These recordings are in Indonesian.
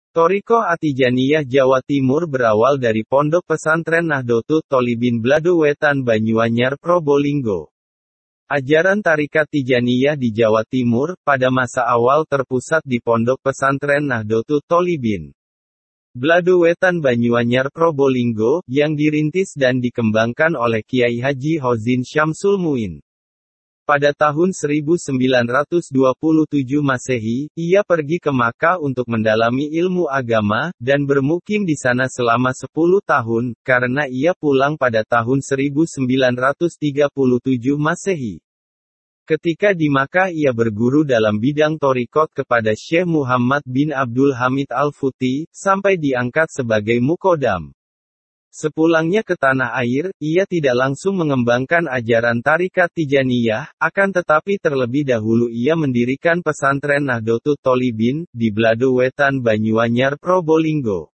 Thariqah At-Tijaniyah Jawa Timur berawal dari Pondok Pesantren Nahdlatul Thalibin Bladowetan Banyuanyar Probolinggo. Ajaran Tarekat Tijaniyah di Jawa Timur, pada masa awal terpusat di Pondok Pesantren Nahdlatul Thalibin Bladowetan Banyuanyar Probolinggo, yang dirintis dan dikembangkan oleh Kiai Haji Hozin Syamsul Muin. Pada tahun 1927 Masehi, ia pergi ke Makkah untuk mendalami ilmu agama, dan bermukim di sana selama 10 tahun, karena ia pulang pada tahun 1937 Masehi. Ketika di Makkah ia berguru dalam bidang thariqat kepada Syekh Muhammad bin Abdul Hamid Al-Futi, sampai diangkat sebagai muqaddam. Sepulangnya ke tanah air, ia tidak langsung mengembangkan ajaran Tarekat Tijaniyah, akan tetapi terlebih dahulu ia mendirikan pesantren Nahdlatul Thalibin, di Bladowetan Banyuanyar Probolinggo.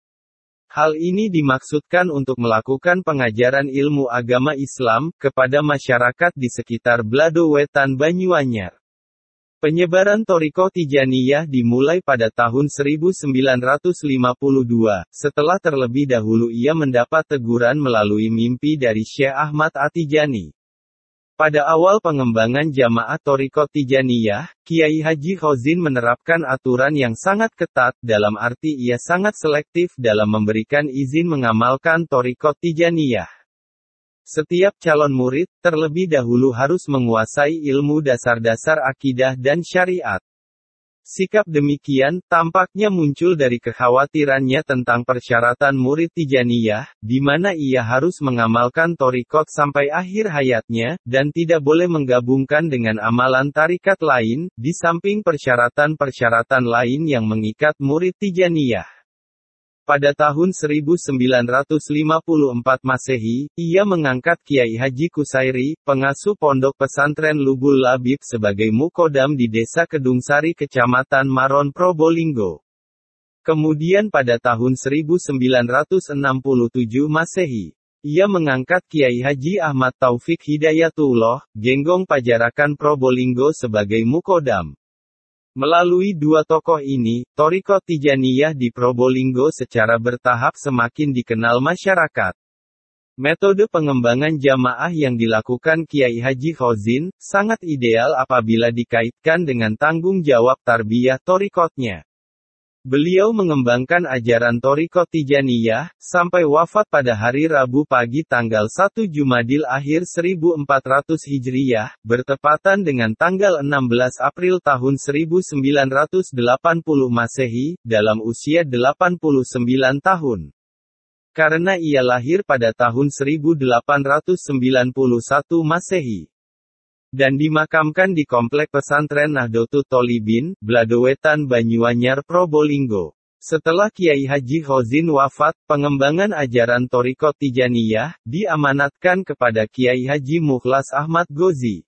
Hal ini dimaksudkan untuk melakukan pengajaran ilmu agama Islam, kepada masyarakat di sekitar Bladowetan Banyuanyar. Penyebaran Thariqah Tijaniyah dimulai pada tahun 1952, setelah terlebih dahulu ia mendapat teguran melalui mimpi dari Syekh Ahmad At-Tijani. Pada awal pengembangan jamaah Thariqah Tijaniyah, Kiai Haji Hozin menerapkan aturan yang sangat ketat, dalam arti ia sangat selektif dalam memberikan izin mengamalkan Thariqah Tijaniyah. Setiap calon murid, terlebih dahulu harus menguasai ilmu dasar-dasar akidah dan syariat. Sikap demikian, tampaknya muncul dari kekhawatirannya tentang persyaratan murid Tijaniyah, di mana ia harus mengamalkan thariqat sampai akhir hayatnya, dan tidak boleh menggabungkan dengan amalan tarekat lain, di samping persyaratan-persyaratan lain yang mengikat murid Tijaniyah. Pada tahun 1954 Masehi, ia mengangkat Kiai Haji Kusairi, pengasuh Pondok Pesantren Lubul Labib sebagai muqaddam di Desa Kedungsari Kecamatan Maron Probolinggo. Kemudian pada tahun 1967 Masehi, ia mengangkat Kiai Haji Ahmad Taufik Hidayatullah, Genggong Pajarakan Probolinggo sebagai muqaddam. Melalui dua tokoh ini, Thariqah Tijaniyah di Probolinggo secara bertahap semakin dikenal masyarakat. Metode pengembangan jamaah yang dilakukan Kiai Haji Hozin, sangat ideal apabila dikaitkan dengan tanggung jawab tarbiyah thariqatnya. Beliau mengembangkan ajaran Thariqah Tijaniyah, sampai wafat pada hari Rabu pagi tanggal 1 Jumadil Akhir 1400 Hijriyah, bertepatan dengan tanggal 16 April tahun 1980 Masehi, dalam usia 89 tahun. Karena ia lahir pada tahun 1891 Masehi. Dan dimakamkan di Komplek Pesantren Nahdlatul Thalibin, Bladowetan Banyuanyar Probolinggo. Setelah Kiai Haji Hozin wafat, pengembangan ajaran Thariqah Tijaniyah, diamanatkan kepada Kiai Haji Mukhlas Ahmad Ghozi,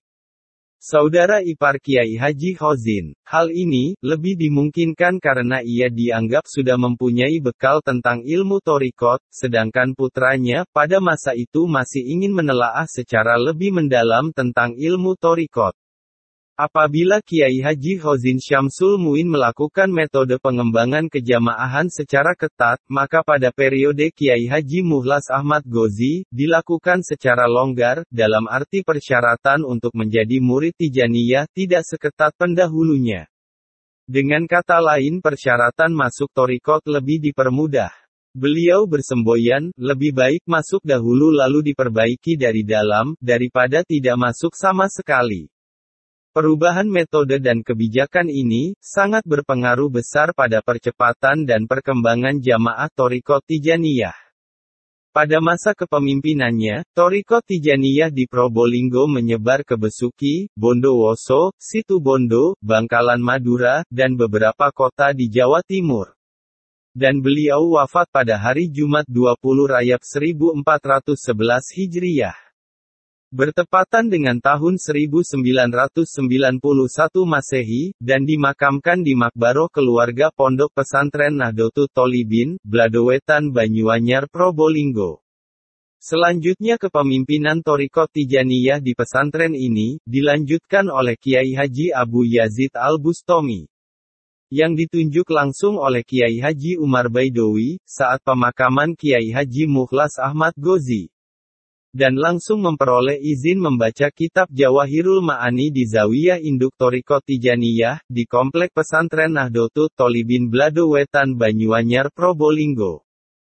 saudara ipar Kiai Haji Hozin. Hal ini, lebih dimungkinkan karena ia dianggap sudah mempunyai bekal tentang ilmu thariqat, sedangkan putranya, pada masa itu masih ingin menelaah secara lebih mendalam tentang ilmu thariqat. Apabila Kiai Haji Hozin Syamsul Muin melakukan metode pengembangan kejamaahan secara ketat, maka pada periode Kiai Haji Mukhlas Ahmad Ghozi, dilakukan secara longgar, dalam arti persyaratan untuk menjadi murid Tijaniyah tidak seketat pendahulunya. Dengan kata lain persyaratan masuk thariqat lebih dipermudah. Beliau bersemboyan, lebih baik masuk dahulu lalu diperbaiki dari dalam, daripada tidak masuk sama sekali. Perubahan metode dan kebijakan ini, sangat berpengaruh besar pada percepatan dan perkembangan jamaah Thariqah Tijaniyah. Pada masa kepemimpinannya, Thariqah Tijaniyah di Probolinggo menyebar ke Besuki, Bondowoso, Situbondo, Bangkalan Madura, dan beberapa kota di Jawa Timur. Dan beliau wafat pada hari Jumat 20 Rajab 1411 Hijriyah. Bertepatan dengan tahun 1991 Masehi, dan dimakamkan di Makbaroh keluarga Pondok Pesantren Nahdlatul Thalibin, Bladowetan Banyuanyar Probolinggo. Selanjutnya kepemimpinan Thariqah Tijaniyah di pesantren ini, dilanjutkan oleh Kiai Haji Abu Yazid Al-Bustami, yang ditunjuk langsung oleh Kiai Haji Umar Baidowi, saat pemakaman Kiai Haji Mukhlas Ahmad Ghozi. Dan langsung memperoleh izin membaca kitab Jawahirul Ma'ani di Zawiyah Induk Thariqat Tijaniyah, di Komplek Pesantren Nahdlatul Tholibin Blado Wetan Banyuanyar Probolinggo.